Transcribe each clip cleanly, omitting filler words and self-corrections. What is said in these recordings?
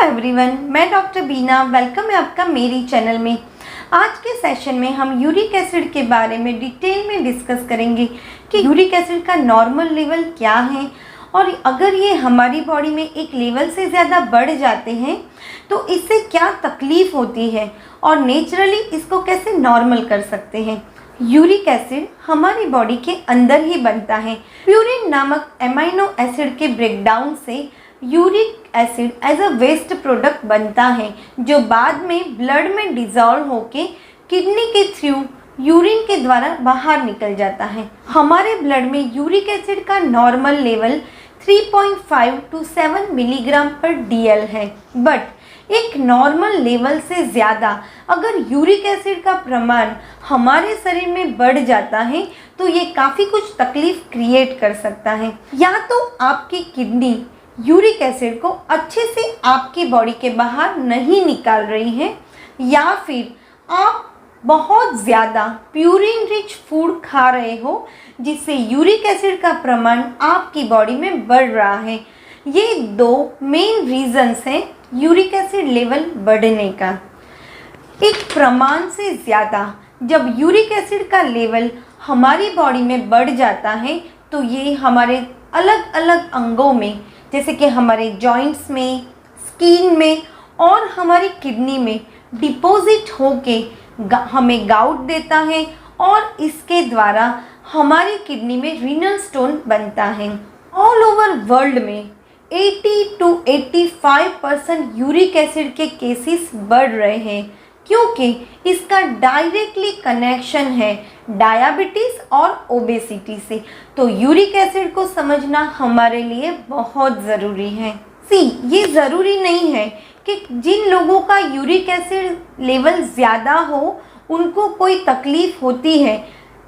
Everyone, मैं doctor बीना। Welcome है आपका मेरी चैनल में। आज के सेशन में हम यूरिक एसिड के बारे में डिटेल में डिस्कस करेंगे कि यूरिक एसिड का नॉर्मल लेवल क्या है और अगर ये हमारी बॉडी में एक लेवल से ज़्यादा बढ़ जाते हैं तो इससे क्या तकलीफ़ होती है और नेचुरली इसको कैसे नॉर्मल कर सकते हैं। यूरिक एसिड हमारी बॉडी के अंदर ही बनता है। प्यूरिन नामक एमाइनो एसिड के ब्रेकडाउन से uric acid as a waste product बनता है जो बाद में ब्लड में डिज़ोल्व होके किडनी के थ्रू यूरिन के द्वारा बाहर निकल जाता है। हमारे ब्लड में यूरिक एसिड का नॉर्मल लेवल 3.5 to 7 मिलीग्राम पर डीएल है, बट एक नॉर्मल लेवल से ज़्यादा अगर यूरिक एसिड का प्रमाण हमारे शरीर में बढ़ जाता है तो ये काफ़ी कुछ तकलीफ़ क्रिएट कर सकता है। या तो आपकी किडनी यूरिक एसिड को अच्छे से आपकी बॉडी के बाहर नहीं निकाल रही है या फिर आप बहुत ज़्यादा प्यूरिन रिच फूड खा रहे हो जिससे यूरिक एसिड का प्रमाण आपकी बॉडी में बढ़ रहा है। ये दो मेन रीजंस हैं यूरिक एसिड लेवल बढ़ने का। एक प्रमाण से ज़्यादा जब यूरिक एसिड का लेवल हमारी बॉडी में बढ़ जाता है तो ये हमारे अलग अलग अंगों में जैसे कि हमारे जॉइंट्स में, स्किन में और हमारी किडनी में डिपॉजिट होके हमें गाउट देता है और इसके द्वारा हमारी किडनी में रीनल स्टोन बनता है। ऑल ओवर वर्ल्ड में 80 to 85% यूरिक एसिड के केसेस बढ़ रहे हैं क्योंकि इसका डायरेक्टली कनेक्शन है डायबिटीज़ और ओबेसिटी से। तो यूरिक एसिड को समझना हमारे लिए बहुत ज़रूरी है। ये ज़रूरी नहीं है कि जिन लोगों का यूरिक एसिड लेवल ज़्यादा हो उनको कोई तकलीफ़ होती है।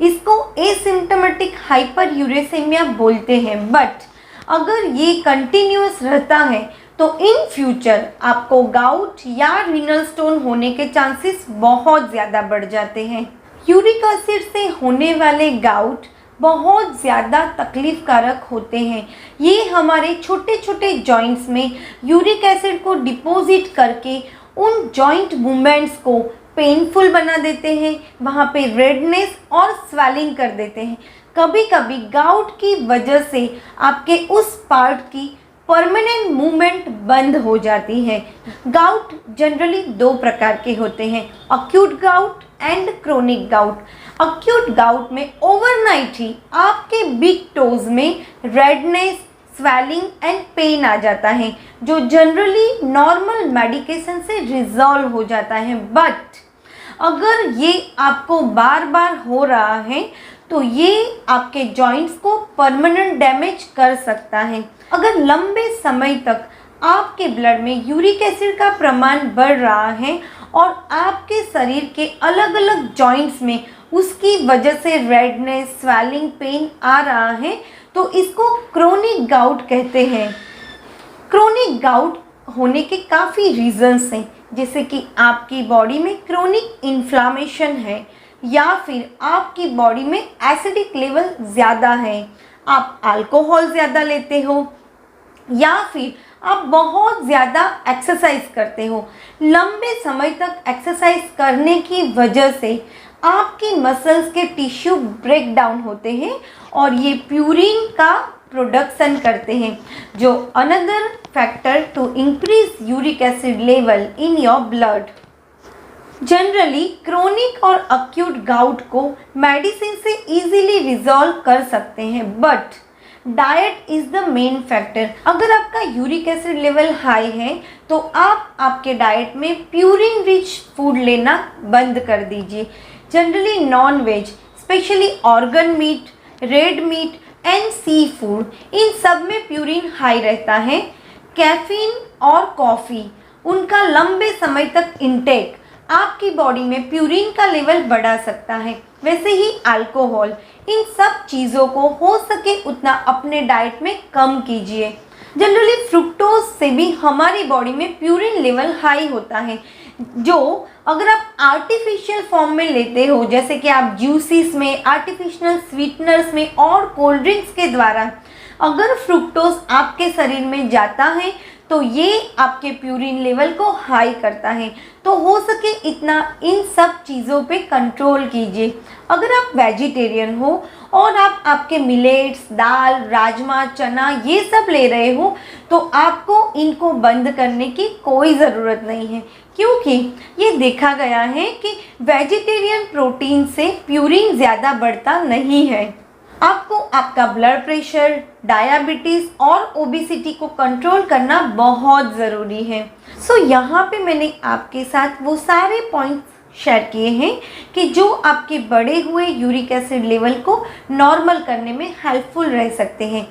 इसको एसिम्प्टोमेटिक हाइपरयूरेसेमिया बोलते हैं, बट अगर ये कंटिन्यूअस रहता है तो इन फ्यूचर आपको गाउट या रीनल स्टोन होने के चांसेस बहुत ज़्यादा बढ़ जाते हैं। यूरिक एसिड से होने वाले गाउट बहुत ज़्यादा तकलीफ़ कारक होते हैं। ये हमारे छोटे छोटे जॉइंट्स में यूरिक एसिड को डिपॉजिट करके उन जॉइंट मूवमेंट्स को पेनफुल बना देते हैं, वहाँ पे रेडनेस और स्वेलिंग कर देते हैं। कभी कभी गाउट की वजह से आपके उस पार्ट की परमानेंट मूवमेंट बंद हो जाती है। गाउट जनरली दो प्रकार के होते हैं, acute gout and chronic gout. Acute gout में ओवरनाइट ही आपके बिग टोज में रेडनेस, स्वेलिंग एंड पेन आ जाता है जो जनरली नॉर्मल मेडिकेशन से रिजॉल्व हो जाता है। बट अगर ये आपको बार बार हो रहा है तो ये आपके जॉइंट्स को परमानेंट डैमेज कर सकता है। अगर लंबे समय तक आपके ब्लड में यूरिक एसिड का प्रमाण बढ़ रहा है और आपके शरीर के अलग अलग जॉइंट्स में उसकी वजह से रेडनेस, स्वेलिंग, पेन आ रहा है तो इसको क्रोनिक गाउट कहते हैं। क्रोनिक गाउट होने के काफ़ी रीजंस हैं, जैसे कि आपकी बॉडी में क्रोनिक इन्फ्लामेशन है या फिर आपकी बॉडी में एसिडिक लेवल ज़्यादा है, आप अल्कोहल ज़्यादा लेते हो या फिर आप बहुत ज़्यादा एक्सरसाइज करते हो। लंबे समय तक एक्सरसाइज करने की वजह से आपकी मसल्स के टिश्यू ब्रेक डाउन होते हैं और ये प्यूरिन का प्रोडक्शन करते हैं जो another factor to increase uric acid level in your blood. Generally chronic और अक्यूट गाउट को मेडिसिन से इजीली रिजॉल्व कर सकते हैं, but diet is the main factor. अगर आपका यूरिक एसिड लेवल हाई है तो आप आपके डाइट में प्यूरिन रिच फूड लेना बंद कर दीजिए। Generally non veg, specially organ meat, red meat and sea food, इन सब में प्यूरिन हाई रहता है। कैफीन और कॉफ़ी, उनका लंबे समय तक इंटेक आपकी बॉडी में प्यूरिन का लेवल बढ़ा सकता है। वैसे ही अल्कोहल, इन सब चीज़ों को हो सके उतना अपने डाइट में कम कीजिए। जनरली फ्रुक्टोज से भी हमारी बॉडी में प्यूरिन लेवल हाई होता है जो अगर आप आर्टिफिशियल फॉर्म में लेते हो, जैसे कि आप जूसेस में, आर्टिफिशियल स्वीटनर्स में और कोल्ड ड्रिंक्स के द्वारा अगर फ्रुक्टोज आपके शरीर में जाता है तो ये आपके प्यूरिन लेवल को हाई करता है। तो हो सके इतना इन सब चीज़ों पे कंट्रोल कीजिए। अगर आप वेजिटेरियन हो और आप आपके मिलेट्स, दाल, राजमा, चना ये सब ले रहे हो तो आपको इनको बंद करने की कोई ज़रूरत नहीं है, क्योंकि ये देखा गया है कि वेजिटेरियन प्रोटीन से प्यूरिन ज़्यादा बढ़ता नहीं है। आपको आपका ब्लड प्रेशर, डायबिटीज़ और ओबेसिटी को कंट्रोल करना बहुत ज़रूरी है। सो यहाँ पे मैंने आपके साथ वो सारे पॉइंट्स शेयर किए हैं कि जो आपके बढ़े हुए यूरिक एसिड लेवल को नॉर्मल करने में हेल्पफुल रह सकते हैं।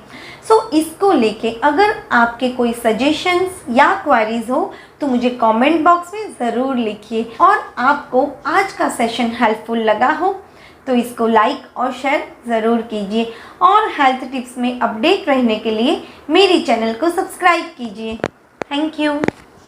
सो इसको लेके अगर आपके कोई सजेशंस या क्वेरीज हो तो मुझे कमेंट बॉक्स में ज़रूर लिखिए। और आपको आज का सेशन हेल्पफुल लगा हो तो इसको लाइक और शेयर ज़रूर कीजिए और हेल्थ टिप्स में अपडेट रहने के लिए मेरी चैनल को सब्सक्राइब कीजिए। Thank you.